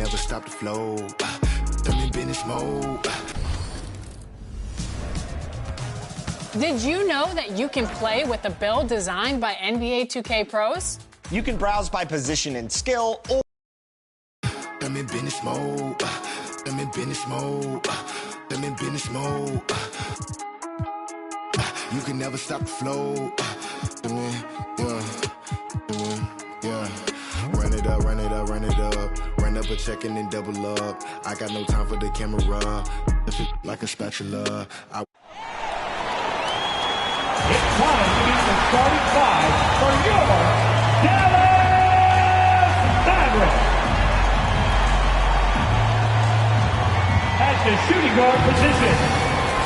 never stop the flow. I'm in business mode. Did you know that you can play with a build designed by NBA 2K pros? You can browse by position and skill, or I'm in business mode. I'm in business mode. I'm in business mode. You can never stop the flow. Yeah. Run it up, run it up, run it up. Run up a check and then double up. I got no time for the camera. If it like a spatula. It's time to meet the starting five for your Dallas Mavericks. At the shooting guard position,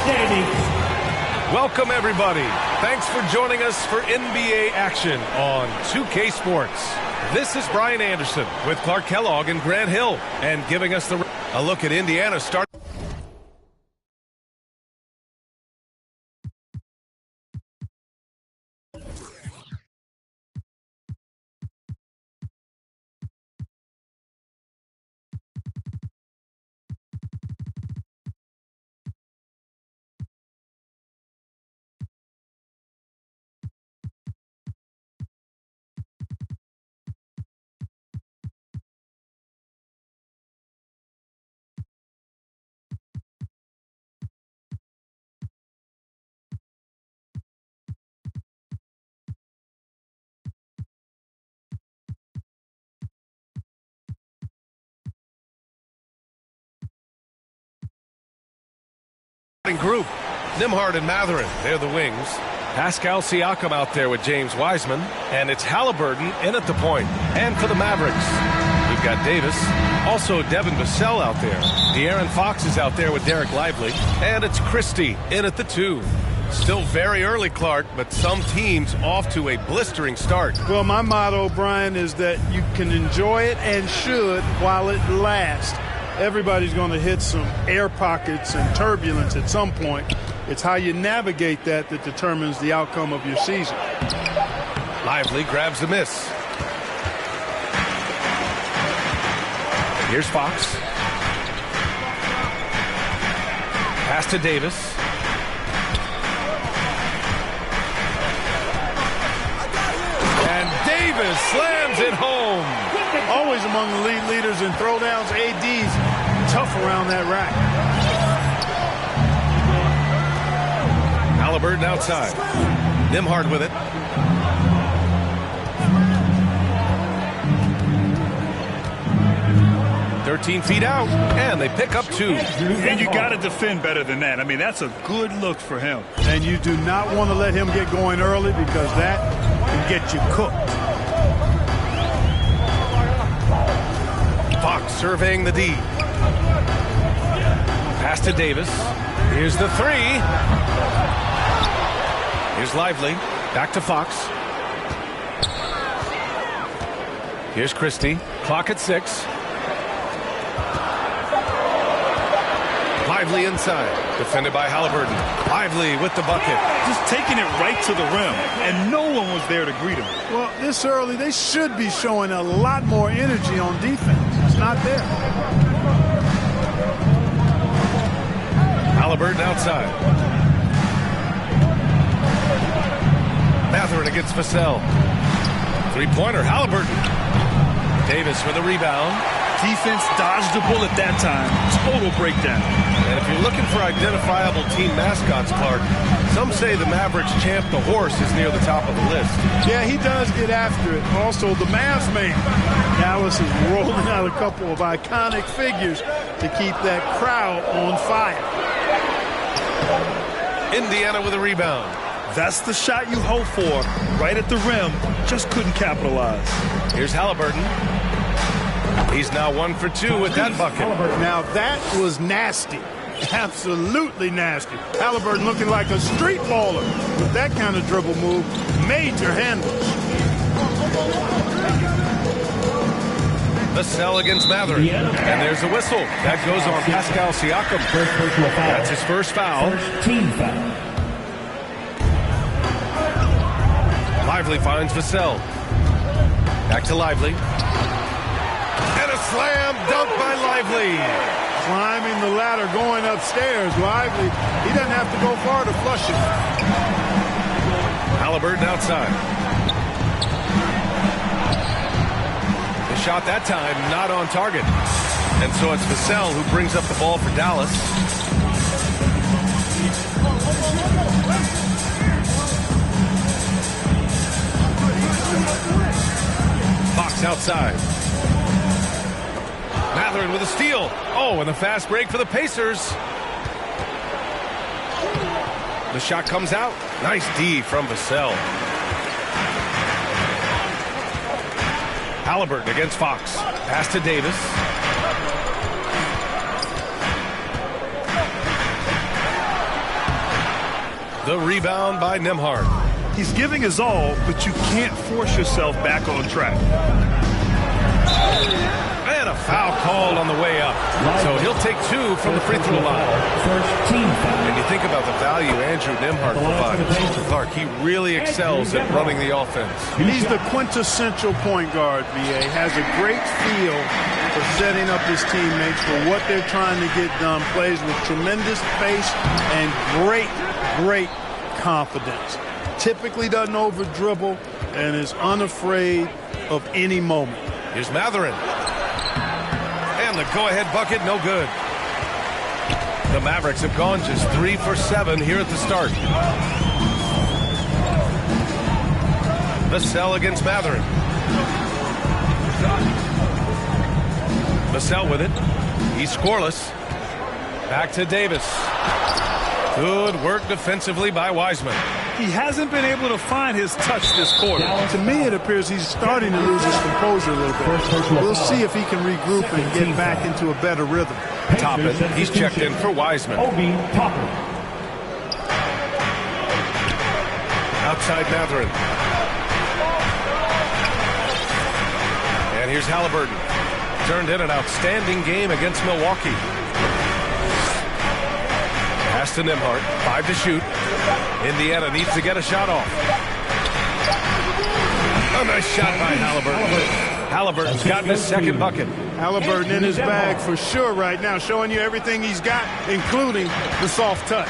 standing. Welcome, everybody. Thanks for joining us for NBA action on 2K Sports. This is Brian Anderson with Clark Kellogg and Grant Hill, and giving us a look at Indiana start. Group, Nembhard and Mathurin, they're the wings. Pascal Siakam out there with James Wiseman, and it's Halliburton in at the point. And for the Mavericks, we've got Davis, also Devin Vassell out there. De'Aaron Fox is out there with Derek Lively, and it's Christie in at the 2. Still very early, Clark, but some teams off to a blistering start. Well, my motto, Brian, is that you can enjoy it and should while it lasts. Everybody's going to hit some air pockets and turbulence at some point. It's how you navigate that determines the outcome of your season. Lively grabs the miss. Here's Fox. Pass to Davis. And Davis slams it home. Always among the league leaders in throwdowns. AD's tough around that rack. Halliburton outside. Nembhard with it. "13 feet out, and they pick up 2. And you got to defend better than that. I mean, that's a good look for him. And you do not want to let him get going early because that can get you cooked. Fox surveying the D. Pass to Davis. Here's the 3. Here's Lively. Back to Fox. Here's Christie. Clock at 6. Lively inside. Defended by Halliburton. Lively with the bucket. Just taking it right to the rim, and no one was there to greet him. Well, this early, they should be showing a lot more energy on defense. It's not there. Halliburton outside. Mathurin against Vassell. Three-pointer, Halliburton. Davis for the rebound. Defense dodged the bullet that time. Total breakdown. And if you're looking for identifiable team mascots, Clark, some say the Mavericks champ, the horse, is near the top of the list. Yeah, he does get after it. Also, the Mavs man. Dallas is rolling out a couple of iconic figures to keep that crowd on fire. Indiana with a rebound. That's the shot you hope for. Right at the rim. Just couldn't capitalize. Here's Halliburton. He's now 1 for 2 with that bucket. Now that was nasty. Absolutely nasty. Halliburton looking like a street baller with that kind of dribble move. Major handles. Vassell against Mathurin. And there's a whistle. That goes on Pascal Siakam. That's his first foul. Team foul. Lively finds Vassell. Back to Lively. And a slam dunk by Lively. Climbing the ladder, going upstairs. Lively, he doesn't have to go far to flush it. Halliburton outside. The shot that time not on target. And so it's Vassell who brings up the ball for Dallas. Fox outside. Mathurin with a steal. Oh, and a fast break for the Pacers. The shot comes out. Nice D from Vassell. Halliburton against Fox. Pass to Davis. The rebound by Nembhard. He's giving his all, but you can't force yourself back on track. And a foul called on the way up. So he'll take 2 from the free throw line. And you think about the value Andrew Nembhard provides. Clark, he really excels at running the offense. He's the quintessential point guard, VA. Has a great feel for setting up his teammates for what they're trying to get done. Plays with tremendous pace and great confidence. Typically doesn't over dribble and is unafraid of any moment. Here's Mathurin. And the go-ahead bucket, no good. The Mavericks have gone just 3 for 7 here at the start. Vassell against Mathurin. Vassell with it. He's scoreless. Back to Davis. Good work defensively by Wiseman. He hasn't been able to find his touch this quarter. To me, it appears he's starting to lose his composure a little bit. We'll see if he can regroup and get back into a better rhythm. Toppin, he's checked in for Wiseman. Outside Mathurin. And here's Halliburton. Turned in an outstanding game against Milwaukee. Pass to Nembhard. 5 to shoot. Indiana needs to get a shot off. A nice shot by Halliburton. Halliburton's gotten his second bucket. Halliburton in his bag for sure right now, showing you everything he's got, including the soft touch.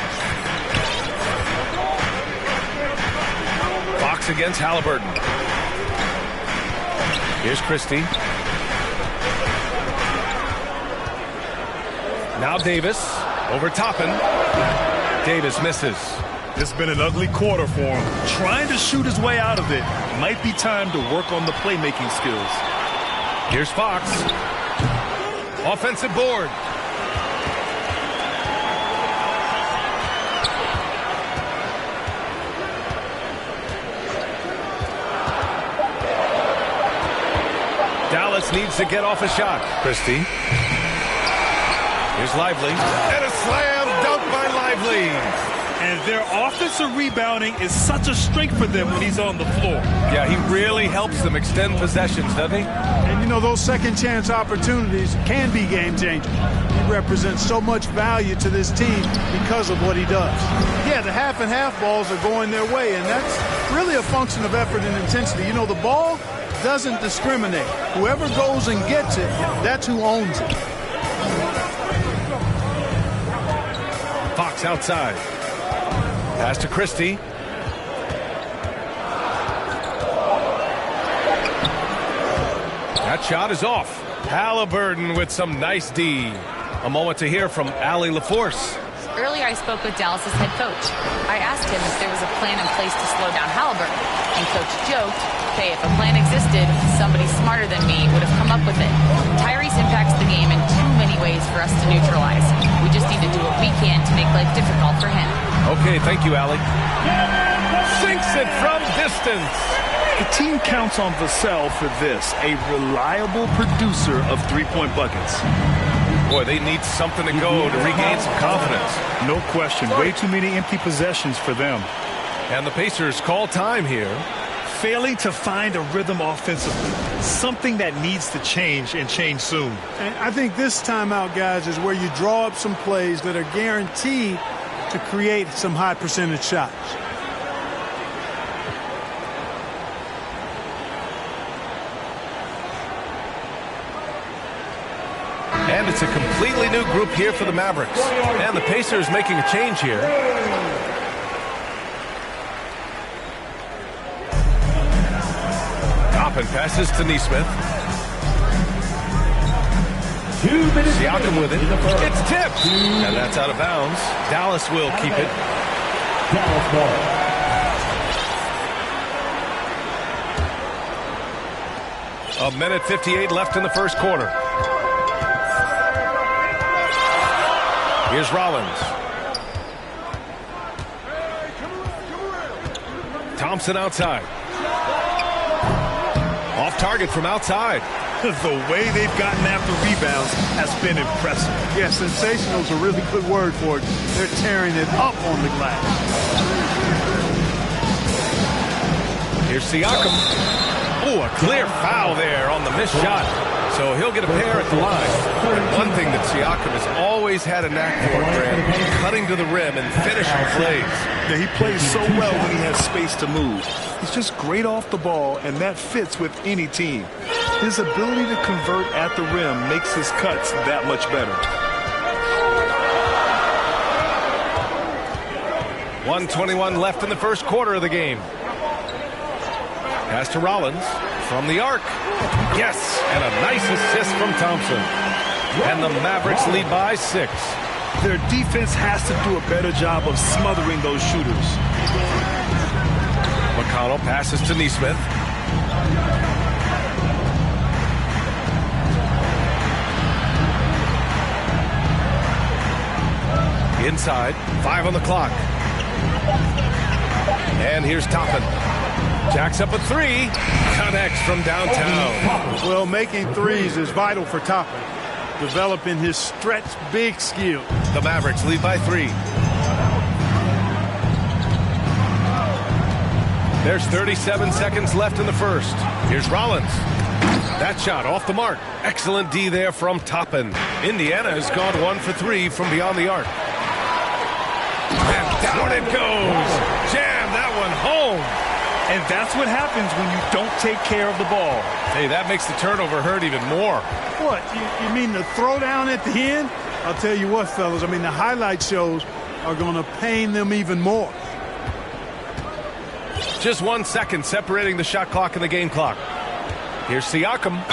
Fox against Halliburton. Here's Christie. Now Davis over Toppin. Davis misses. It's been an ugly quarter for him. Trying to shoot his way out of it. Might be time to work on the playmaking skills. Here's Fox. Offensive board. Dallas needs to get off a shot. Christie. Here's Lively. And a slam dunk by Lively. And their offensive rebounding is such a strength for them when he's on the floor. Yeah, he really helps them extend possessions, doesn't he? And, you know, those second chance opportunities can be game changers. He represents so much value to this team because of what he does. Yeah, the half and half balls are going their way, and that's really a function of effort and intensity. You know, the ball doesn't discriminate. Whoever goes and gets it, that's who owns it. Fox outside. Pass to Christie. That shot is off. Halliburton with some nice D. A moment to hear from Allie LaForce. Earlier, I spoke with Dallas's head coach. I asked him if there was a plan in place to slow down Halliburton, and Coach joked, hey, if a plan existed, somebody smarter than me would have come up with it. Tyrese impacts the game in too many ways for us to neutralize. We just need to do what we can to make life difficult for him. Okay, thank you, Allie. Sinks it from distance. The team counts on Vassell for this, a reliable producer of three-point buckets. Boy, they need something to go to regain some confidence. No question. Way too many empty possessions for them. And the Pacers call time here. Failing to find a rhythm offensively. Something that needs to change and change soon. And I think this timeout, guys, is where you draw up some plays that are guaranteed to create some high percentage shots. And And it's a completely new group here for the Mavericks. And the Pacers making a change here. Toppin passes to Nesmith. Siakam with it. It's tipped. And that's out of bounds. Dallas will keep it. Dallas ball. A minute 58 left in the first quarter. Here's Rollins. Thompson outside. Off target from outside. The way they've gotten after rebounds has been impressive. Yeah, sensational is a really good word for it. They're tearing it up on the glass. Here's Siakam. Oh, a clear foul there on the missed shot. So he'll get a pair at the line. And one thing that Siakam has always had a knack for, Grant, cutting to the rim and finishing plays. Yeah, he plays so well when he has space to move. He's just great off the ball, and that fits with any team. His ability to convert at the rim makes his cuts that much better. 1:21 left in the first quarter of the game. Pass to Rollins from the arc. Yes, and a nice assist from Thompson. And the Mavericks lead by 6. Their defense has to do a better job of smothering those shooters. McConnell passes to Nesmith. Inside, 5 on the clock. And here's Toppin. Jacks up a 3. Connects from downtown. Well, making threes is vital for Toppin. Developing his stretch big skill. The Mavericks lead by 3. There's 37 seconds left in the first. Here's Rollins. That shot off the mark. Excellent D there from Toppin. Indiana has gone 1 for 3 from beyond the arc. And down it goes. Jam that one home. And that's what happens when you don't take care of the ball. Hey, that makes the turnover hurt even more. What, you mean the throwdown at the end? I'll tell you what, fellas, I mean, the highlight shows are going to pain them even more. Just 1 second separating the shot clock and the game clock. Here's Siakam.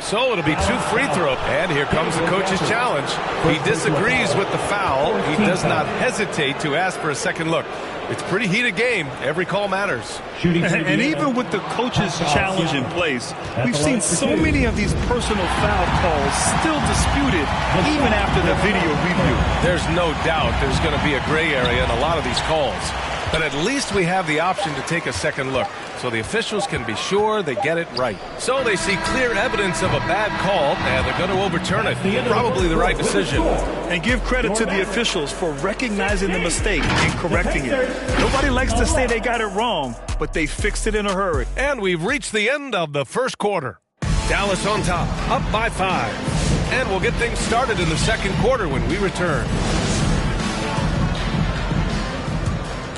So it'll be 2 free throws. And here comes the coach's challenge. He disagrees with the foul. He does not hesitate to ask for a second look. It's a pretty heated game. Every call matters. And even with the coach's challenge in place, we've seen so many of these personal foul calls still disputed even after the video review. There's no doubt there's going to be a gray area in a lot of these calls. But at least we have the option to take a second look, so the officials can be sure they get it right. So they see clear evidence of a bad call, and they're going to overturn it. Probably the right decision. And give credit to the officials for recognizing the mistake and correcting it. Nobody likes to say they got it wrong, but they fixed it in a hurry. And we've reached the end of the first quarter. Dallas on top, up by 5. And we'll get things started in the second quarter when we return.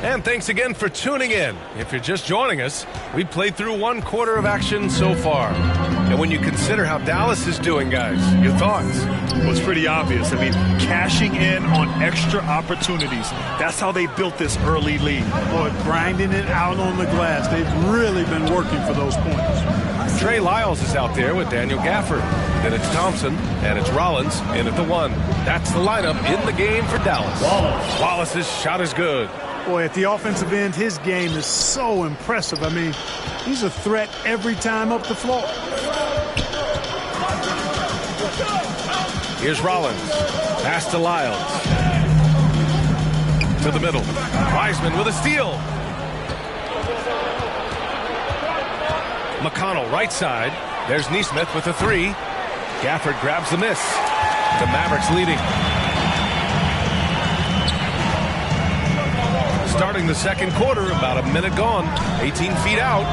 And thanks again for tuning in. If you're just joining us, we've played through 1 quarter of action so far. And when you consider how Dallas is doing, guys, your thoughts? Well, it's pretty obvious. I mean, cashing in on extra opportunities. That's how they built this early lead. Boy, grinding it out on the glass. They've really been working for those points. Trey Lyles is out there with Daniel Gafford. Then it's Thompson, and it's Rollins in at the 1. That's the lineup in the game for Dallas. Wallace's shot is good. Boy, at the offensive end, his game is so impressive. I mean, he's a threat every time up the floor. Here's Rollins. Pass to Lyles. To the middle. Wiseman with a steal. McConnell right side. There's Nesmith with a 3. Gafford grabs the miss. The Mavericks leading. Starting the second quarter, about a minute gone. 18 feet out.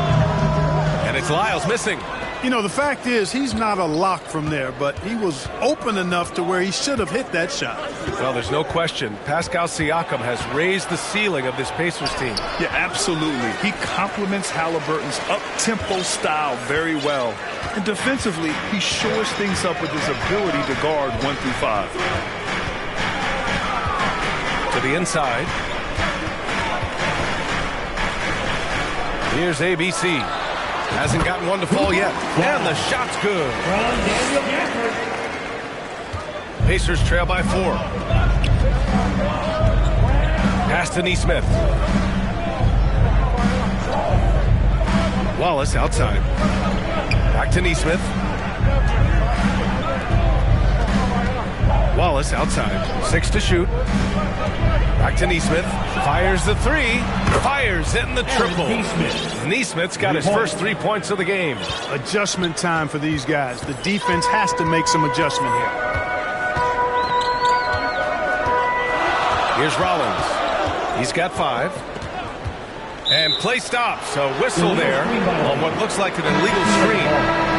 And it's Lyles missing. You know, the fact is he's not a lock from there, but he was open enough to where he should have hit that shot. Well, there's no question. Pascal Siakam has raised the ceiling of this Pacers team. Yeah, absolutely. He complements Halliburton's up-tempo style very well. And defensively, he shores things up with his ability to guard 1 through 5. To the inside. Here's ABC. Hasn't gotten one to fall yet. And the shot's good. Pacers trail by 4. Pass to Nesmith. Wallace outside. Back to Nesmith. Wallace outside. 6 to shoot. Back to Nesmith. Fires the 3. Fires it in the triple. Nesmith's got his first 3 points of the game. Adjustment time for these guys. The defense has to make some adjustment here. Here's Rollins. He's got 5. And play stops. A whistle there on what looks like an illegal screen.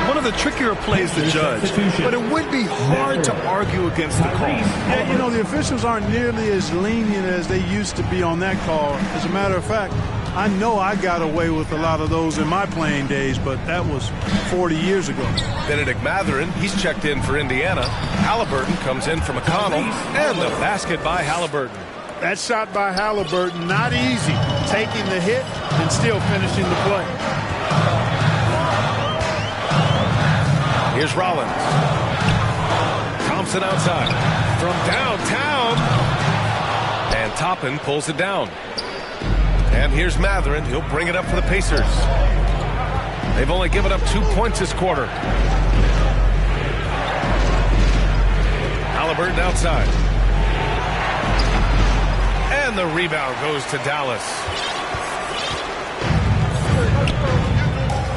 One of the trickier plays to judge, but it would be hard to argue against the call. Yeah, you know, the officials aren't nearly as lenient as they used to be on that call. As a matter of fact, I know I got away with a lot of those in my playing days, but that was 40 years ago. Benedict Mathurin, he's checked in for Indiana. Halliburton comes in for McConnell, and the basket by Halliburton. That shot by Halliburton, not easy. Taking the hit and still finishing the play. Here's Rollins. Thompson outside. From downtown. And Toppin pulls it down. And here's Mathurin. He'll bring it up for the Pacers. They've only given up 2 points this quarter. Halliburton outside. And the rebound goes to Dallas.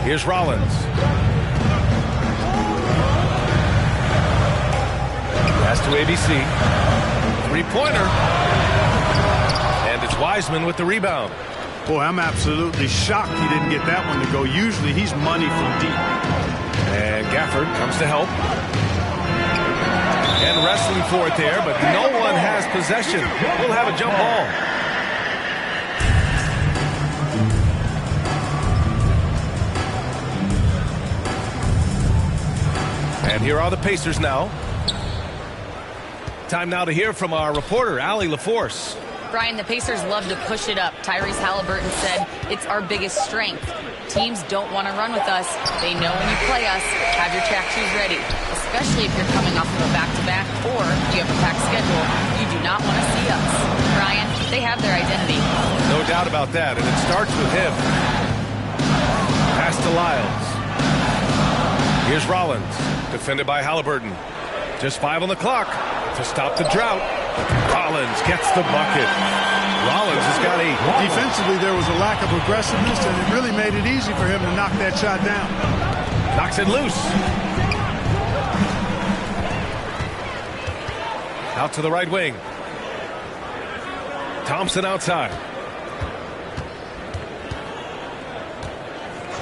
Here's Rollins. Pass to ABC. 3-pointer. And it's Wiseman with the rebound. Boy, I'm absolutely shocked he didn't get that one to go. Usually he's money from deep. And Gafford comes to help. And wrestling for it there, but no one has possession. We'll have a jump ball. And here are the Pacers now. Time now to hear from our reporter, Allie LaForce. Brian, the Pacers love to push it up. Tyrese Halliburton said it's our biggest strength. Teams don't want to run with us. They know when you play us, have your track shoes ready, especially if you're coming off of a back-to-back or you have a packed schedule. You do not want to see us. Brian, they have their identity. No doubt about that, and it starts with him. Pass to Lyles. Here's Rollins, defended by Halliburton. Just 5 on the clock to stop the drought. Rollins gets the bucket. Rollins has got 8. Defensively, there was a lack of aggressiveness, and it really made it easy for him to knock that shot down. Knocks it loose. Out to the right wing. Thompson outside.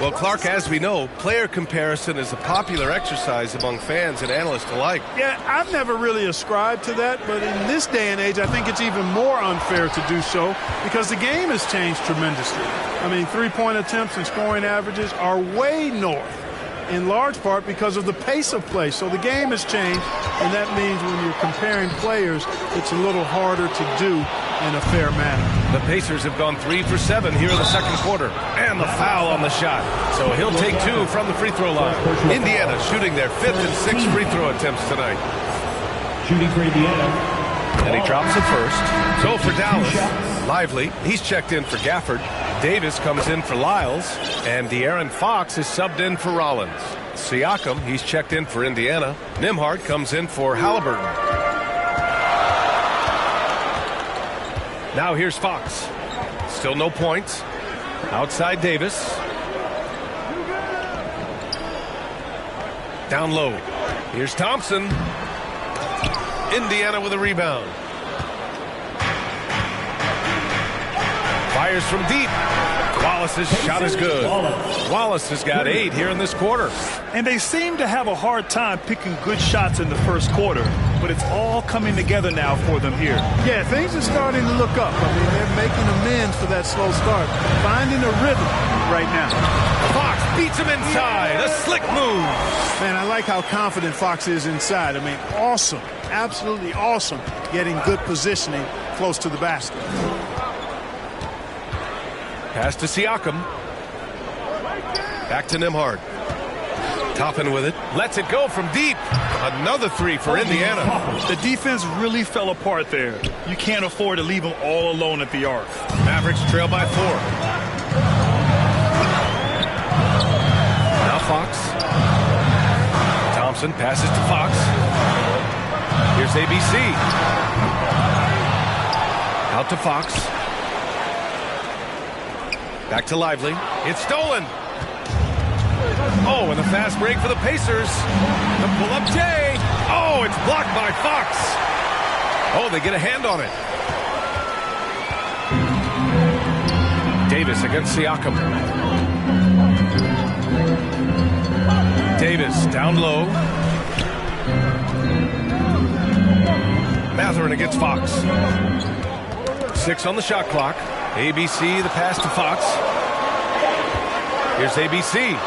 Well, Clark, as we know, player comparison is a popular exercise among fans and analysts alike. Yeah, I've never really ascribed to that, but in this day and age, I think it's even more unfair to do so because the game has changed tremendously. I mean, three-point attempts and scoring averages are way north, in large part because of the pace of play. So the game has changed, and that means when you're comparing players, it's a little harder to do in a fair manner. The Pacers have gone 3 for 7 here in the second quarter. And the foul on the shot. So he'll take 2 from the free throw line. Indiana shooting their 5th and 6th free throw attempts tonight. Shooting for Indiana. And he drops it first. So for Dallas, Lively, he's checked in for Gafford. Davis comes in for Lyles. And De'Aaron Fox is subbed in for Rollins. Siakam, he's checked in for Indiana. Nembhard comes in for Halliburton. Now here's Fox. Still no points. Outside Davis. Down low. Here's Thompson. Indiana with a rebound. Fires from deep. Wallace's shot is good. Wallace has got 8 here in this quarter. And they seem to have a hard time picking good shots in the first quarter, but it's all coming together now for them here. Yeah, things are starting to look up. I mean, they're making amends for that slow start, finding a rhythm right now. Fox beats him inside. A slick move. Man, I like how confident Fox is inside. I mean, awesome, absolutely awesome, getting good positioning close to the basket. Pass to Siakam. Back to Nembhard. Toppin with it. Lets it go from deep. Another 3 for Indiana. The defense really fell apart there. You can't afford to leave them all alone at the arc. Mavericks trail by 4. Now Fox. Thompson passes to Fox. Here's ABC. Out to Fox. Back to Lively. It's stolen. Oh, and the fast break for the Pacers. The pull-up J. Oh, it's blocked by Fox. Oh, they get a hand on it. Davis against Siakam. Davis down low. Mathurin against Fox. 6 on the shot clock. ABC, the pass to Fox. Here's ABC.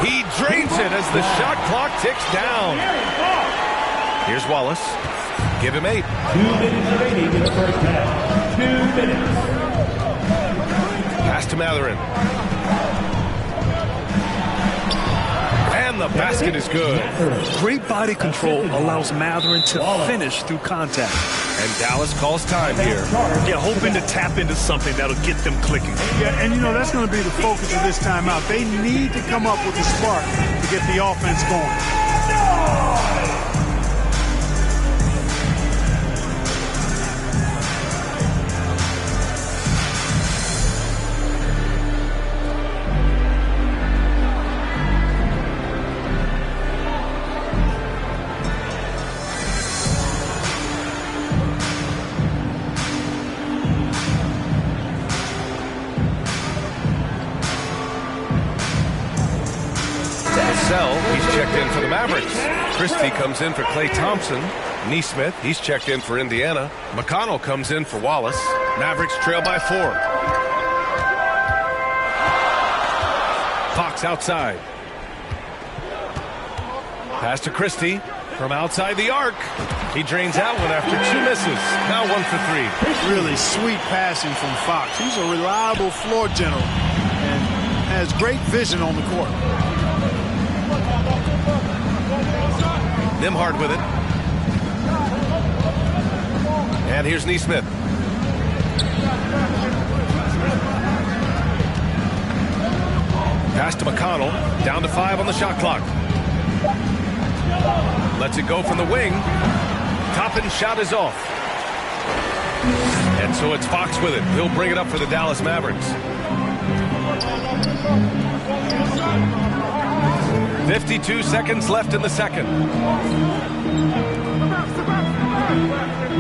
He drains it as the shot clock ticks down. Here's Wallace. Give him 8. 2 minutes remaining in the first half. 2 minutes. Pass to Mathurin. And the basket is good. Great body control allows Mathurin to finish through contact. And Dallas calls time here. Yeah, hoping to tap into something that'll get them clicking. Yeah, and you know, that's going to be the focus of this timeout. They need to come up with a spark to get the offense going. He's checked in for the Mavericks. Christie comes in for Klay Thompson. Neesmith, he's checked in for Indiana. McConnell comes in for Wallace. Mavericks trail by 4. Fox outside. Pass to Christie from outside the arc. He drains out one after 2 misses. Now 1 for 3. Really sweet passing from Fox. He's a reliable floor general and has great vision on the court. Nembhard with it. And here's Neesmith. Pass to McConnell. Down to 5 on the shot clock. Lets it go from the wing. Toppin shot is off. And so it's Fox with it. He'll bring it up for the Dallas Mavericks. 52 seconds left in the second.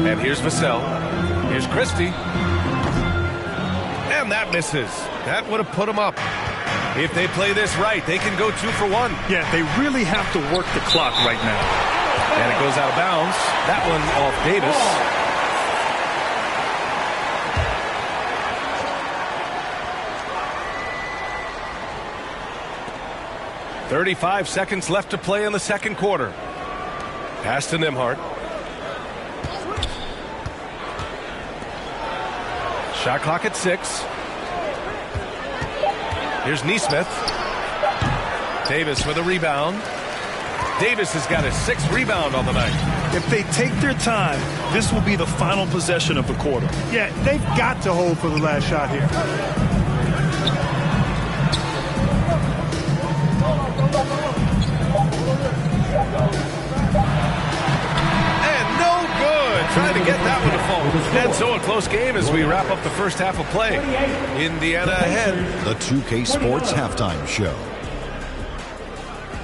And here's Vassell. Here's Christie. And that misses. That would have put him up. If they play this right, they can go 2 for 1. Yeah, they really have to work the clock right now. And it goes out of bounds. That one off Davis. .35 seconds left to play in the second quarter. Pass to Nembhard. Shot clock at 6. Here's Neesmith. Davis with a rebound. Davis has got his 6th rebound on the night. If they take their time, this will be the final possession of the quarter. Yeah, they've got to hold for the last shot here. Trying to get that one to fall. And so a close game as we wrap up the first half of play. Indiana ahead. The 2K Sports Halftime Show.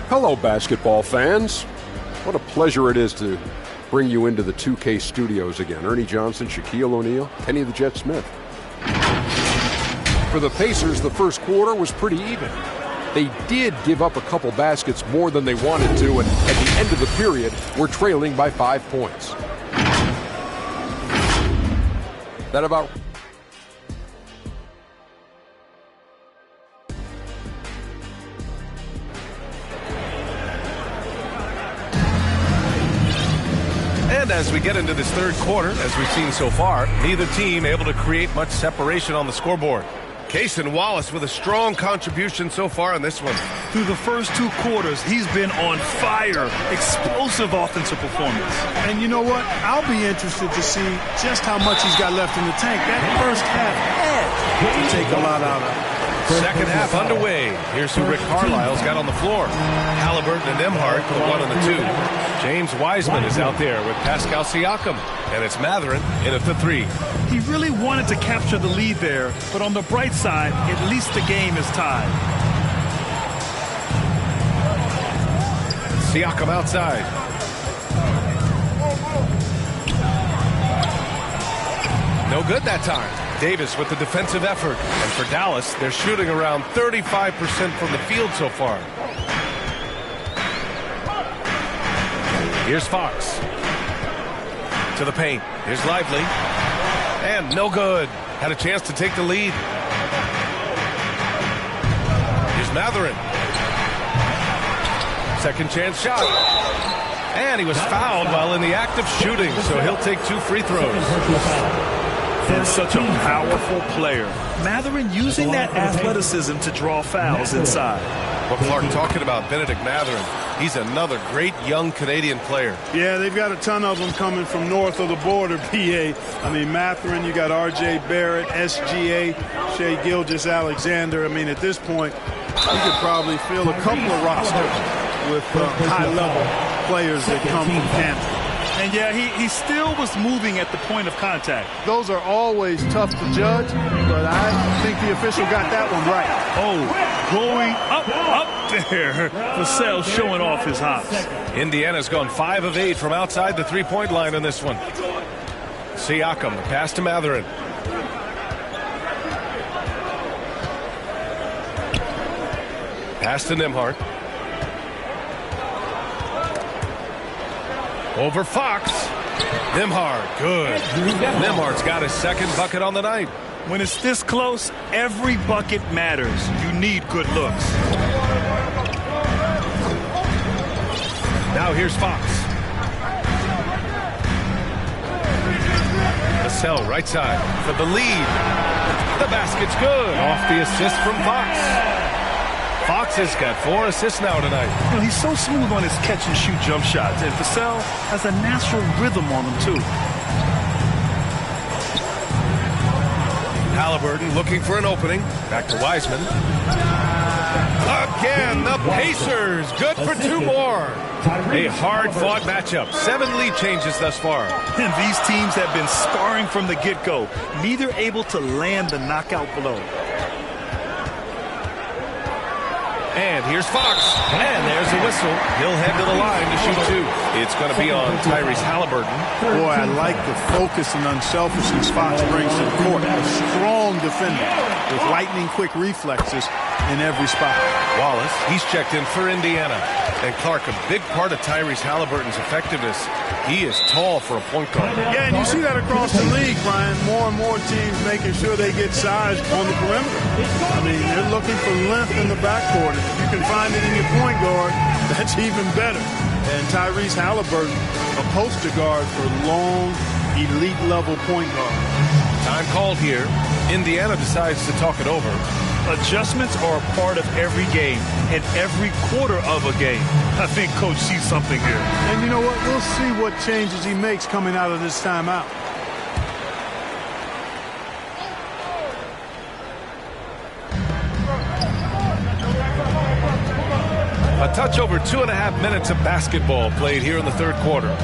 Hello, basketball fans. What a pleasure it is to bring you into the 2K studios again. Ernie Johnson, Shaquille O'Neal, Kenny the Jet Smith. For For the Pacers, the first quarter was pretty even. They did give up a couple baskets more than they wanted to, and at the end of the period, were trailing by 5 points. That about... And as we get into this third quarter, as we've seen so far, neither team able to create much separation on the scoreboard. Cason Wallace with a strong contribution so far in this one. Through the first 2 quarters, he's been on fire. Explosive offensive performance. And you know what? I'll be interested to see just how much he's got left in the tank. That first half had to take a lot out of it. Second half underway. Here's who Rick Carlisle's got on the floor. Halliburton and Nembhard, the 1 and the 2. James Wiseman is out there with Pascal Siakam. And it's Mathurin in at the 3. He really wanted to capture the lead there, but on the bright side, at least the game is tied. Siakam outside. No good that time. Davis with the defensive effort. And for Dallas, they're shooting around 35% from the field so far. Here's Fox. To the paint. Here's Lively. And no good. Had a chance to take the lead. Here's Mathurin. Second chance shot. And he was fouled while in the act of shooting, so he'll take 2 free throws. And such a powerful player. Mathurin using that athleticism to draw fouls inside. Well, Clark, talking about Benedict Mathurin, he's another great young Canadian player. Yeah, they've got a ton of them coming from north of the border, PA. I mean, Mathurin, you got R.J. Barrett, SGA, Shai Gilgeous-Alexander. I mean, at this point, you could probably fill a couple of rosters with high-level players that come from Canada. And yeah, he still was moving at the point of contact. Those are always tough to judge, but I think the official got that one right. Oh, going up there. Vassell showing off his hops. Indiana's gone 5 of 8 from outside the three-point line in this one. Siakam, the pass to Mathurin. Pass to Nembhard. Over Fox. Nembhard, good. Nembhard's got his second bucket on the night. When it's this close, every bucket matters. You need good looks. Now here's Fox. Vassell, right side for the lead. The basket's good. Off the assist from Fox. Fox has got 4 assists now tonight. You know, he's so smooth on his catch-and-shoot jump shots, and Vassell has a natural rhythm on him, too. Halliburton looking for an opening. Back to Wiseman. Again, the Pacers. Good for 2 more. A hard-fought matchup. 7 lead changes thus far. And these teams have been sparring from the get-go, neither able to land the knockout blow. And here's Fox. And there's the whistle. He'll head to the line to shoot 2. It's going to be on Tyrese Halliburton. Boy, I like the focus and unselfishness Fox brings to the court. A strong defender with lightning-quick reflexes in every spot. Wallace, he's checked in for Indiana. And Clark, a big part of Tyrese Halliburton's effectiveness, he is tall for a point guard. Yeah, and you see that across the league, Brian. More and more teams making sure they get size on the perimeter. I mean, they're looking for length in the backcourt. And if you can find it in your point guard, that's even better. And Tyrese Halliburton, a poster guard for long, elite-level point guard. Time called here. Indiana decides to talk it over. Adjustments are a part of every game and every quarter of a game. I think Coach sees something here. And you know what? We'll see what changes he makes coming out of this timeout. A touch over 2.5 minutes of basketball played here in the third quarter.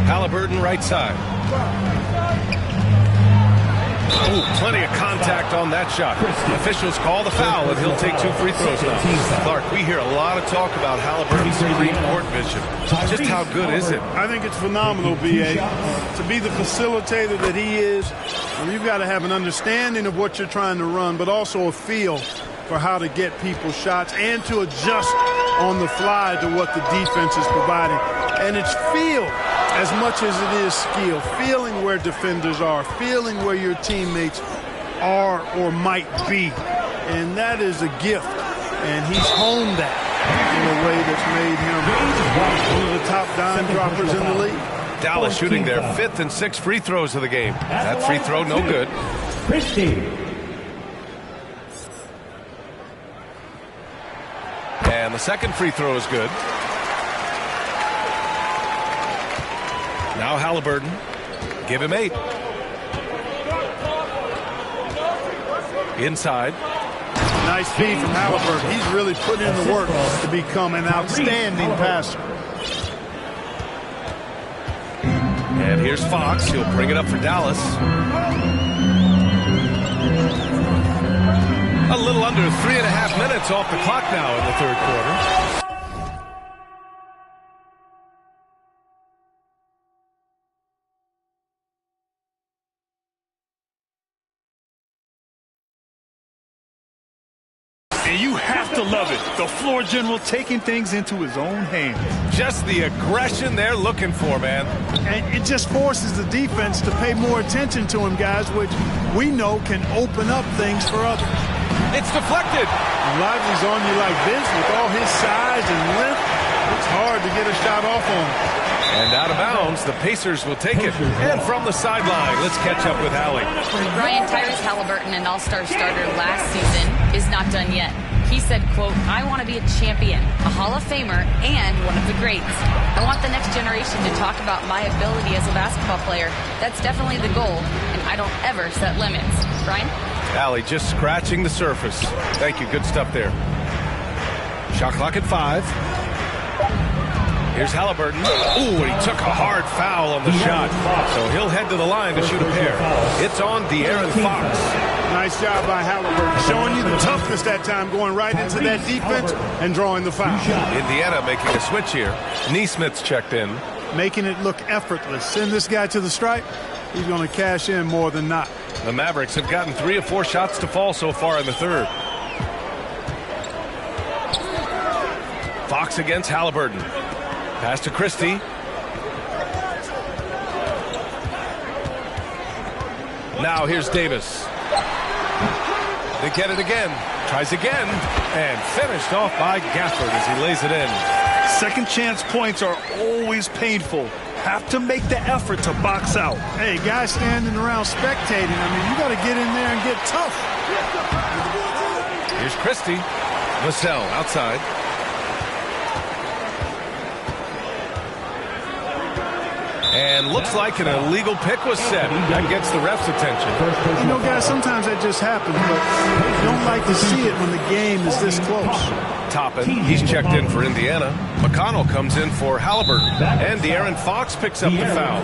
Halliburton right side. Ooh, plenty of contact on that shot. Officials call the foul, and he'll take 2 free throws now. Clark, we hear a lot of talk about Halliburton's supreme court vision. Just how good is it? I think it's phenomenal, B.A. To be the facilitator that he is, you've got to have an understanding of what you're trying to run, but also a feel for how to get people shots and to adjust on the fly to what the defense is providing. And it's feel as much as it is skill, feeling where defenders are, feeling where your teammates are or might be. And that is a gift. And he's honed that in a way that's made him one of the top dime droppers in the league. Dallas shooting their 5th and 6th free throws of the game. That free throw, no good. And the second free throw is good. Now Halliburton. Give him 8. Inside. Nice feed from Halliburton. He's really put in the work to become an outstanding passer. And here's Fox. He'll bring it up for Dallas. A little under 3.5 minutes off the clock now in the third quarter. And you have to love it. The floor general taking things into his own hands. Just the aggression they're looking for, man. And it just forces the defense to pay more attention to him, guys, which we know can open up things for others. It's deflected. Lively's on you like this with all his size and length. It's hard to get a shot off on him. And out of bounds, the Pacers will take it. And from the sideline, let's catch up with Allie. Brian, Tyrese Halliburton, an all-star starter last season, is not done yet. He said, quote, "I want to be a champion, a Hall of Famer, and one of the greats. I want the next generation to talk about my ability as a basketball player. That's definitely the goal, and I don't ever set limits." Brian? Allie just scratching the surface. Thank you. Good stuff there. Shot clock at 5. Here's Halliburton. Ooh, and he took a hard foul on the shot. So he'll head to the line to shoot a pair. It's on De'Aaron Fox. Nice job by Halliburton, showing you the toughness that time, going right into that defense and drawing the foul. Indiana making a switch here. Neesmith's checked in. Making it look effortless. Send this guy to the stripe. He's going to cash in more than not. The Mavericks have gotten 3 of 4 shots to fall so far in the third. Fox against Halliburton. Pass to Christie. Now here's Davis. They get it again. Tries again. And finished off by Gafford as he lays it in. Second chance points are always painful. Have to make the effort to box out. Hey, guys standing around spectating. I mean, you got to get in there and get tough. Here's Christie. Vassell outside. And looks like an illegal pick was set. That gets the ref's attention. You know, guys, sometimes that just happens, but you don't like to see it when the game is this close. Toppin, he's checked in for Indiana. McConnell comes in for Halliburton. And De'Aaron Fox picks up the foul.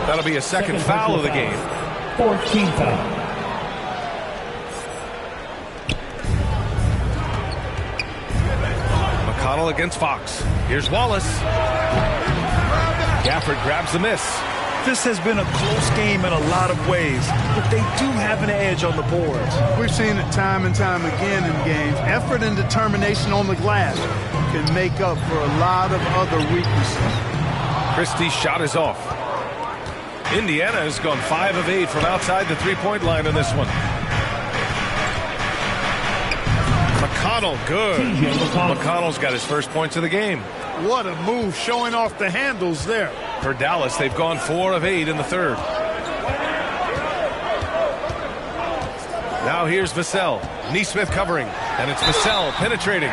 That'll be a second foul of the game. 14th foul. McConnell against Fox. Here's Wallace. Gafford grabs the miss. This has been a close game in a lot of ways, but they do have an edge on the boards. We've seen it time and time again in games. Effort and determination on the glass can make up for a lot of other weaknesses. Christie's shot is off. Indiana has gone 5 of 8 from outside the three-point line in this one. McConnell, good. McConnell's got his first points of the game. What a move, showing off the handles there. For Dallas, they've gone 4 of 8 in the third. Now here's Vassell. Neesmith covering, and it's Vassell penetrating.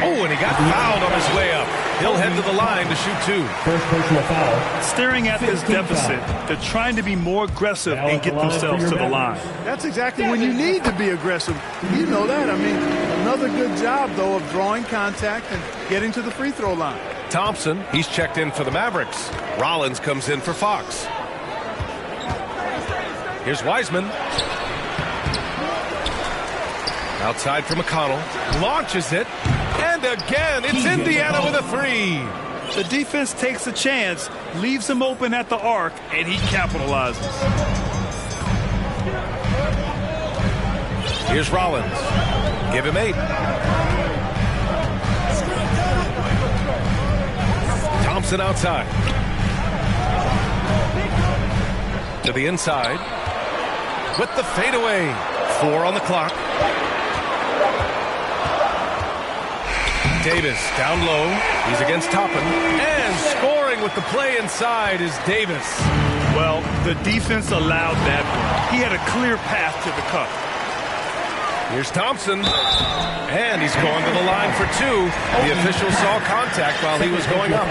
Oh, and he got fouled on his way up. He'll head to the line to shoot 2. First personal foul. Staring at this deficit, they're trying to be more aggressive and get themselves to the line. That's exactly when you need to be aggressive. You know that. I mean, another good job, though, of drawing contact and getting to the free throw line. Thompson, he's checked in for the Mavericks. Rollins comes in for Fox. Here's Wiseman. Outside for McConnell. Launches it. And again, it's Indiana with a three. The defense takes a chance, leaves him open at the arc, and he capitalizes. Here's Rollins. Give him 8. Thompson outside. To the inside. With the fadeaway. 4 on the clock. Davis down low. He's against Toppin. And scoring with the play inside is Davis. Well, the defense allowed that one. He had a clear path to the cup. Here's Thompson. And he's going to the line for 2. The official saw contact while he was going up.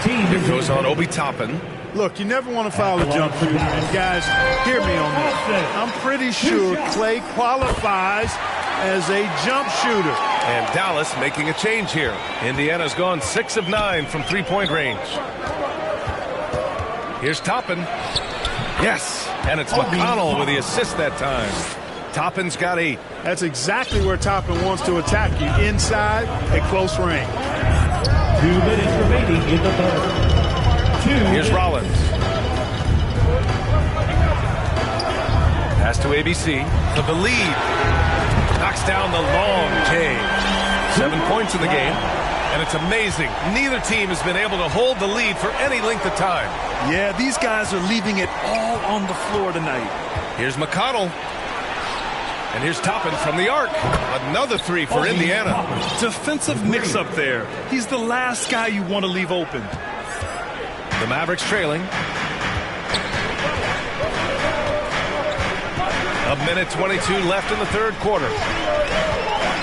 It goes on Obi Toppin. Look, you never want to foul a jump shooter. And guys, hear me on this. I'm pretty sure Clay qualifies as a jump shooter. And Dallas making a change here. Indiana's gone 6 of 9 from three-point range. Here's Toppin. Yes, and it's McConnell with the assist that time. Toppin's got 8. That's exactly where Toppin wants to attack you, inside at close range. 2 minutes remaining in the third. Here's Rollins. Pass to ABC for the lead. Knocks down the long J. 7 points in the game. And it's amazing. Neither team has been able to hold the lead for any length of time. Yeah, these guys are leaving it all on the floor tonight. Here's McConnell. And here's Toppin from the arc. Another 3 for Indiana. Defensive mix-up there. He's the last guy you want to leave open. The Mavericks trailing. A minute 22 left in the third quarter.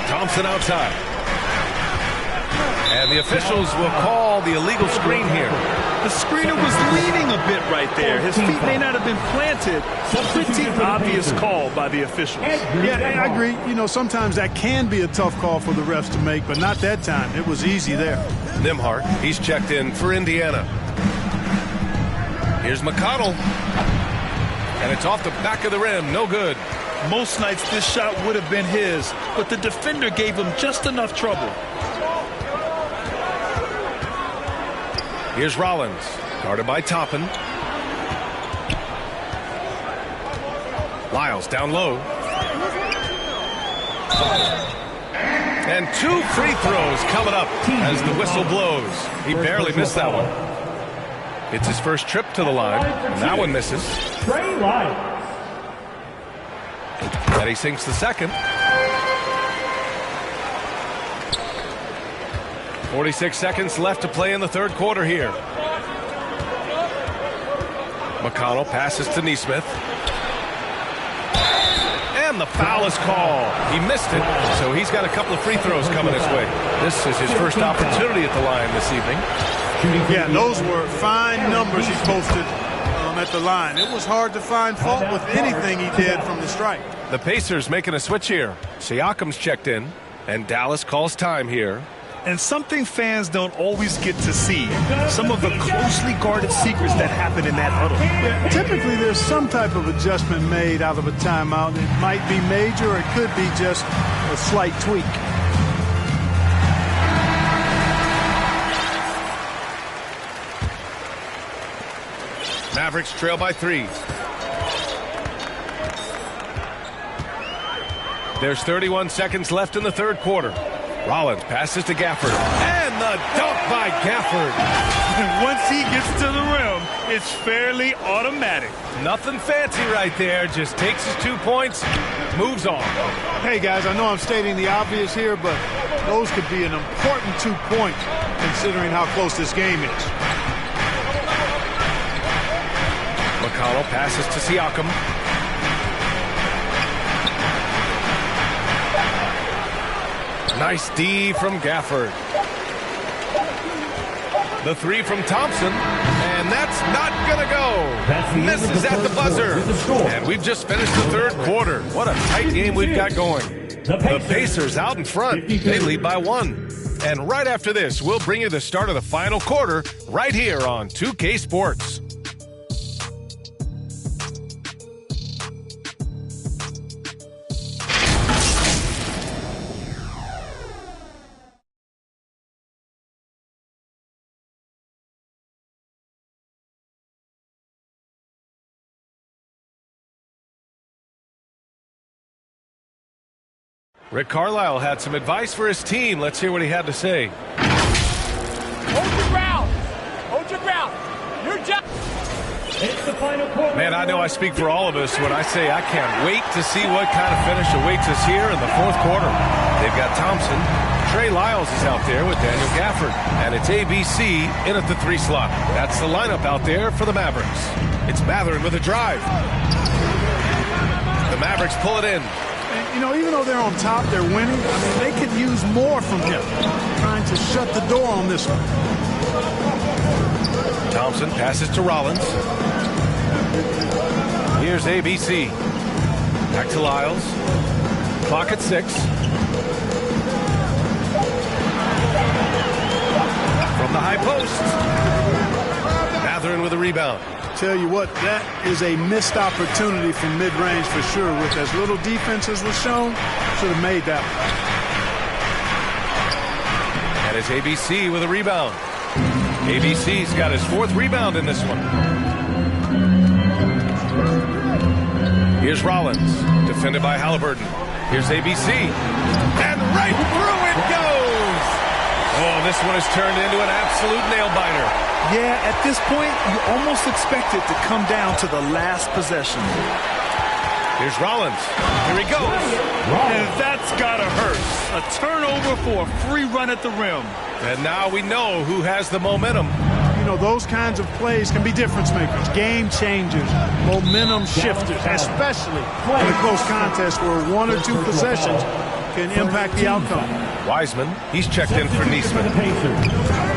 Thompson outside. And the officials will call the illegal screen here. The screener was leaning a bit right there. His feet may not have been planted. Pretty obvious call by the officials. Yeah, I agree. You know, sometimes that can be a tough call for the refs to make, but not that time. It was easy there. Nembhard, he's checked in for Indiana. Here's McConnell. And it's off the back of the rim. No good. Most nights this shot would have been his, but the defender gave him just enough trouble. Here's Rollins, guarded by Toppin. Lyles down low. And 2 free throws coming up as the whistle blows. He barely missed that one. It's his first trip to the line, and that one misses. And he sinks the second. 46 seconds left to play in the third quarter here. McConnell passes to Nesmith. And the foul is called. He missed it, so he's got a couple of free throws coming his way. This is his first opportunity at the line this evening. Yeah, those were fine numbers he posted at the line. It was hard to find fault with anything he did from the stripe. The Pacers making a switch here. Siakam's checked in, and Dallas calls time here. And something fans don't always get to see, some of the closely guarded secrets that happen in that huddle. Yeah, typically there's some type of adjustment made out of a timeout. It might be major, or it could be just a slight tweak. Mavericks trail by 3. There's 31 seconds left in the third quarter. Rollins passes to Gafford. And the dunk by Gafford. Once he gets to the rim, it's fairly automatic. Nothing fancy right there. Just takes his 2 points, moves on. Hey, guys, I know I'm stating the obvious here, but those could be an important 2 points considering how close this game is. McConnell passes to Siakam. Nice D from Gafford. The 3 from Thompson, and that's not going to go. Misses at the buzzer. And we've just finished the third quarter. What a tight game we've got going. The Pacers out in front. They lead by 1. And right after this, we'll bring you the start of the final quarter right here on 2K Sports. Rick Carlisle had some advice for his team. Let's hear what he had to say. Hold your ground. Hold your ground. Your job. It's the final quarter. Man, I know I speak for all of us when I say I can't wait to see what kind of finish awaits us here in the fourth quarter. They've got Thompson. Trey Lyles is out there with Daniel Gafford. And it's ABC in at the 3 slot. That's the lineup out there for the Mavericks. It's Mathurin with a drive. The Mavericks pull it in. And, you know, even though they're on top, they're winning. I mean, they could use more from him. Trying to shut the door on this one. Thompson passes to Rollins. Here's ABC. Back to Lyles. Clock at 6. From the high post. Mathurin with a rebound. Tell you what, that is a missed opportunity from mid-range for sure. With as little defense as was shown, should have made that one. And it's ABC with a rebound. ABC's got his 4th rebound in this one. Here's Rollins, defended by Halliburton. Here's ABC. And right through it goes! Oh, this one has turned into an absolute nail-biter. Yeah, at this point, you almost expect it to come down to the last possession. Here's Rollins. Here he goes. And that's got to hurt. A turnover for a free run at the rim. And now we know who has the momentum. You know, those kinds of plays can be difference makers, game changers, momentum shifters, especially in a close contest where 1 or 2 possessions can impact the outcome. Wiseman, he's checked in for Niesman.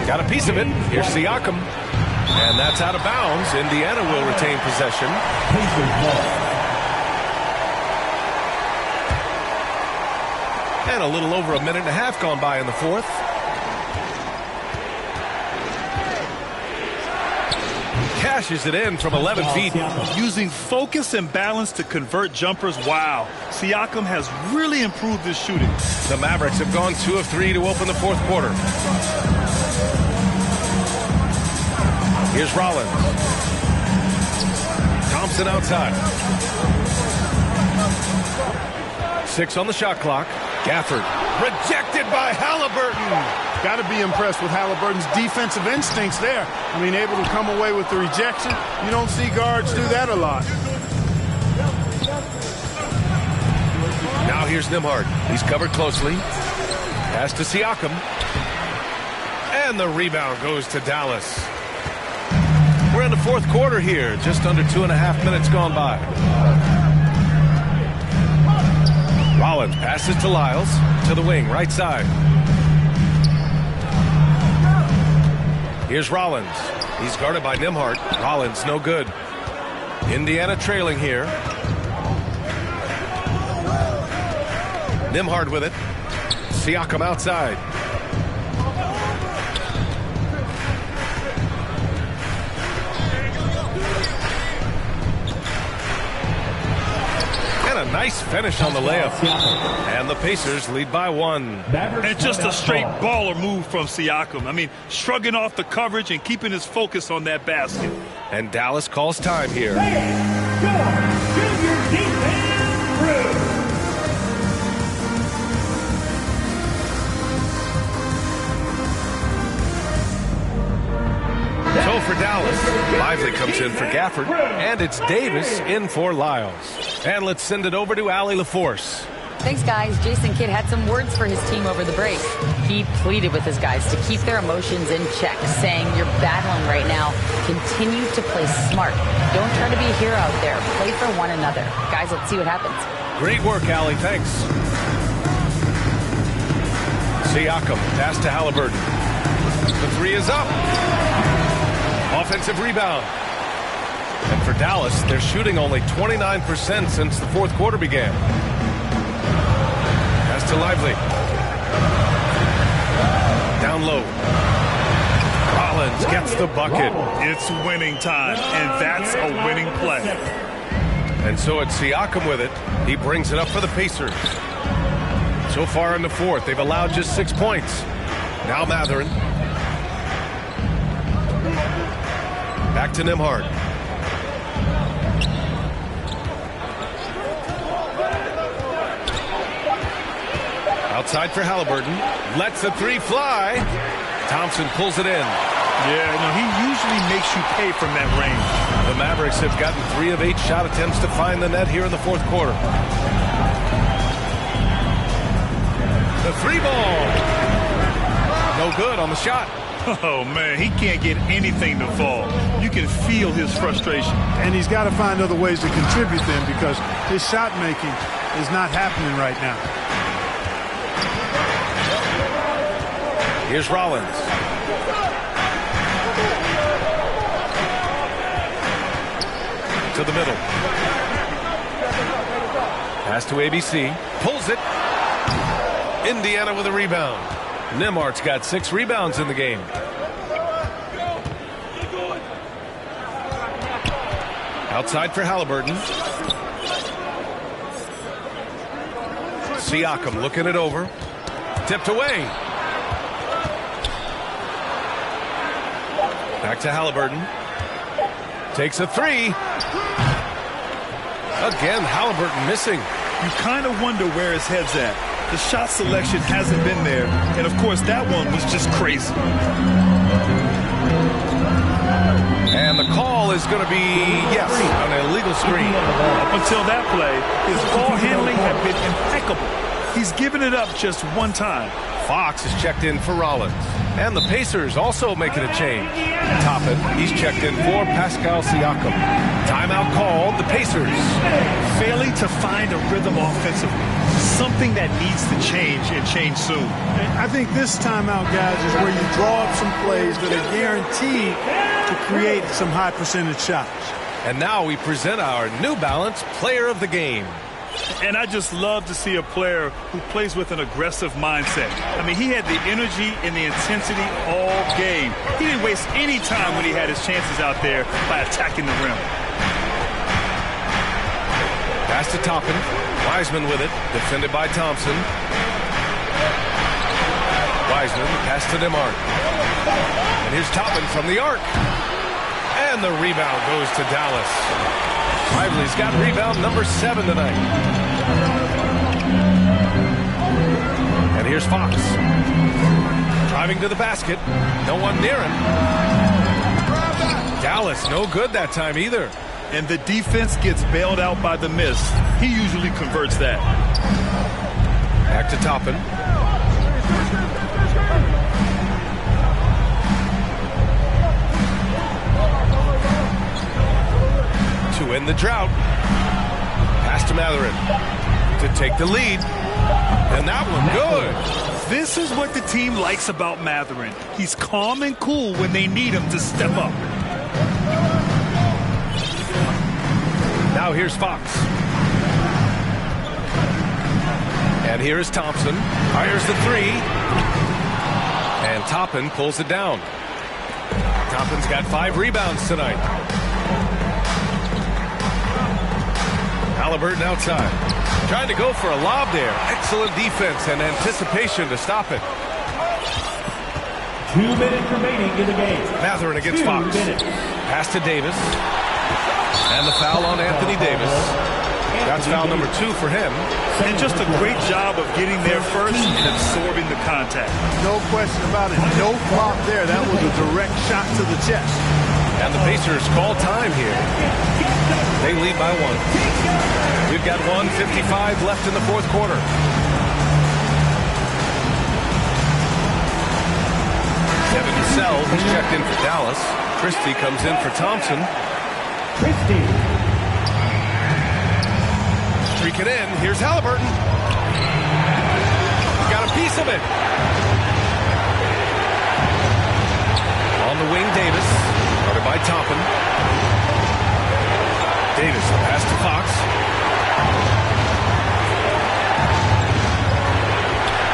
Got a piece of it. Here's Siakam. And that's out of bounds. Indiana will retain possession. And a little over a minute and a half gone by in the fourth. Cashes it in from 11 feet. Using focus and balance to convert jumpers. Wow. Siakam has really improved his shooting. The Mavericks have gone 2 of 3 to open the fourth quarter. Here's Rollins. Thompson outside. 6 on the shot clock. Gafford rejected by Halliburton. Got to be impressed with Halliburton's defensive instincts there. I mean, able to come away with the rejection. You don't see guards do that a lot. Now here's Nembhard. He's covered closely. Pass to Siakam. And the rebound goes to Dallas. We're in the fourth quarter here. Just under 2.5 minutes gone by. Rollins passes to Lyles. To the wing, right side. Here's Rollins. He's guarded by Nembhard. Rollins, no good. Indiana trailing here. Nembhard with it. Siakam outside. And a nice finish on the layup. And the Pacers lead by 1. And just a straight baller move from Siakam. I mean, shrugging off the coverage and keeping his focus on that basket. And Dallas calls time here. So for Dallas, Lively comes in for Gafford, and it's Davis in for Lyles. And let's send it over to Allie LaForce. Thanks, guys. Jason Kidd had some words for his team over the break. He pleaded with his guys to keep their emotions in check, saying, "You're battling right now. Continue to play smart. Don't try to be a hero out there. Play for one another." Guys, let's see what happens. Great work, Allie. Thanks. Siakam, pass to Halliburton. The 3 is up. Offensive rebound. And for Dallas, they're shooting only 29% since the fourth quarter began. Pass to Lively. Down low. Rollins gets the bucket. It's winning time, and that's a winning play. And so it's Siakam with it. He brings it up for the Pacers. So far in the fourth, they've allowed just 6 points. Now Mathurin. Back to Nembhard. Outside for Halliburton. Lets the three fly. Thompson pulls it in. Yeah, no, he usually makes you pay from that range. The Mavericks have gotten 3 of 8 shot attempts to find the net here in the fourth quarter. The three ball. No good on the shot. Oh, man, he can't get anything to fall. You can feel his frustration. And he's got to find other ways to contribute then, because his shot making is not happening right now. Here's Rollins. To the middle. Pass to ABC. Pulls it. Indiana with a rebound. Nemhart's got 6 rebounds in the game. Outside for Halliburton. Siakam looking it over. Tipped away. Back to Halliburton. Takes a three. Again, Halliburton missing. You kind of wonder where his head's at. The shot selection hasn't been there. And, of course, that one was just crazy. And the call is going to be, yes, an illegal screen. Up until that play, his ball handling had been impeccable. He's given it up just one time. Fox is checked in for Rollins. And the Pacers also making a change. Toppin, he's checked in for Pascal Siakam. Timeout called, the Pacers. Failing to find a rhythm offensively. Something that needs to change and change soon. I think this timeout, guys, is where you draw up some plays that are guaranteed to create some high percentage shots. And now we present our New Balance Player of the Game. And I just love to see a player who plays with an aggressive mindset. I mean, he had the energy and the intensity all game. He didn't waste any time when he had his chances out there by attacking the rim. Pass to Toppin. Wiseman with it. Defended by Thompson. Wiseman pass to Nemhart. And here's Toppin from the arc. And the rebound goes to Dallas. Lively's got rebound number 7 tonight. And here's Fox. Driving to the basket. No one near him. Dallas no good that time either. And the defense gets bailed out by the miss. He usually converts that. Back to Toppin. To end the drought. Pass to Matherin to take the lead. And that one good. This is what the team likes about Matherin. He's calm and cool when they need him to step up. Now here's Fox. And here is Thompson. Fires the three. And Toppin pulls it down. Toppin's got 5 rebounds tonight. Halliburton outside. Trying to go for a lob there. Excellent defense and anticipation to stop it. 2 minutes remaining in the game. Matherin against Fox. Pass to Davis. And the foul on Anthony Davis. That's foul number 2 for him. And just a great job of getting there first and absorbing the contact. No question about it. No flop there. That was a direct shot to the chest. And the Pacers call time here. They lead by 1. We've got 1:55 left in the fourth quarter. Kevin Cassell has checked in for Dallas. Christie comes in for Thompson. Christie. Streaking in. Here's Halliburton. Got a piece of it. On the wing, Davis. Guarded by Toppin. Davis, pass to Fox.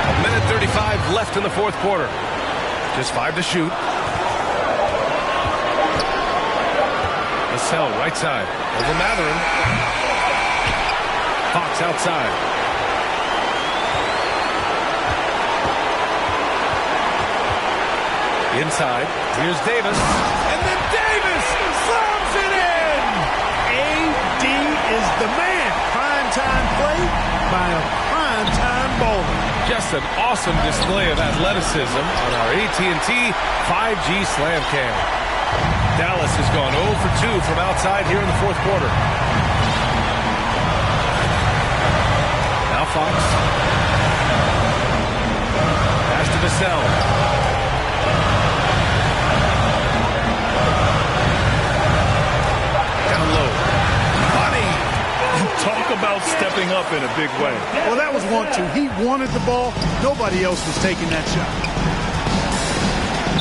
A minute 35 left in the fourth quarter. Just 5 to shoot. Cassell, right side. Over Matherin. Fox outside. Inside. Here's Davis. And then Davis slams it in! AD is the man. Primetime play by a primetime bowler. Just an awesome display of athleticism on our AT&T 5G Slam Cam. Dallas has gone 0 for 2 from outside here in the fourth quarter. Now Fox. Pass to Vassell. Down low. Money. Talk about stepping up in a big way. Well, that was 1-2. He wanted the ball. Nobody else was taking that shot.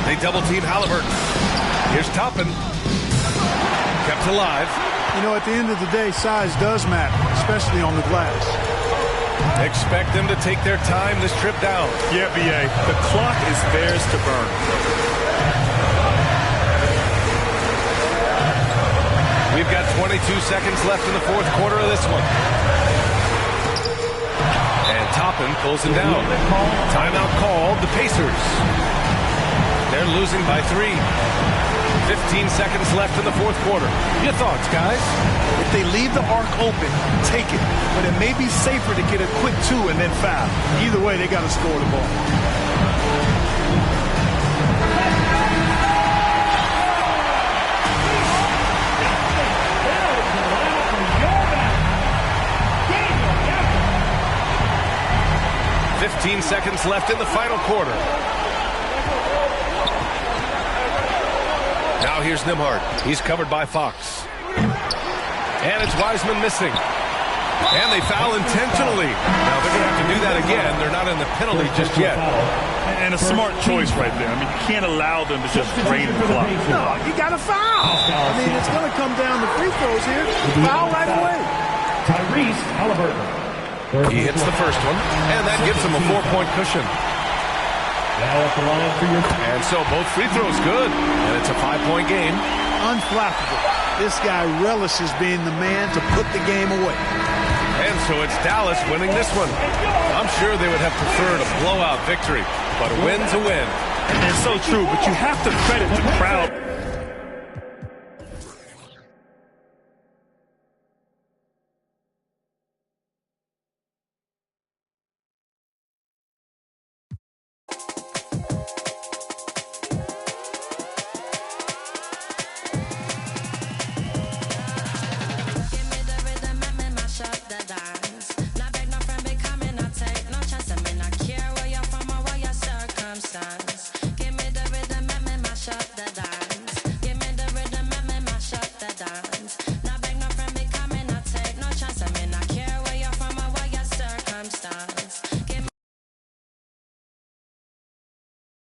They double-team Halliburton. Here's Toppin. Kept alive. You know, at the end of the day, size does matter, especially on the glass. Expect them to take their time this trip down. Yeah, B.A. The clock is theirs to burn. We've got 22 seconds left in the fourth quarter of this one. And Toppin pulls him down. Timeout called. The Pacers. They're losing by 3. 15 seconds left in the fourth quarter. Your thoughts, guys? If they leave the arc open, take it. But it may be safer to get a quick 2 and then foul. Either way, they got to score the ball. $15 seconds left in the final quarter. Now here's Nembhard. He's covered by Fox. And it's Wiseman missing. And they foul intentionally. Now they're going to have to do that again. They're not in the penalty just yet. And a smart choice right there. I mean, you can't allow them to just drain the clock. No, you got to foul. I mean, it's going to come down to free throws here. Foul right away. Tyrese Halliburton. He hits the first one, and that gives him a 4-point cushion. Now at the line for your... And so both free throws good, and it's a 5-point game. Unflappable. This guy relishes being the man to put the game away. And so it's Dallas winning this one. I'm sure they would have preferred a blowout victory, but a win's a win. And so true, but you have to credit the crowd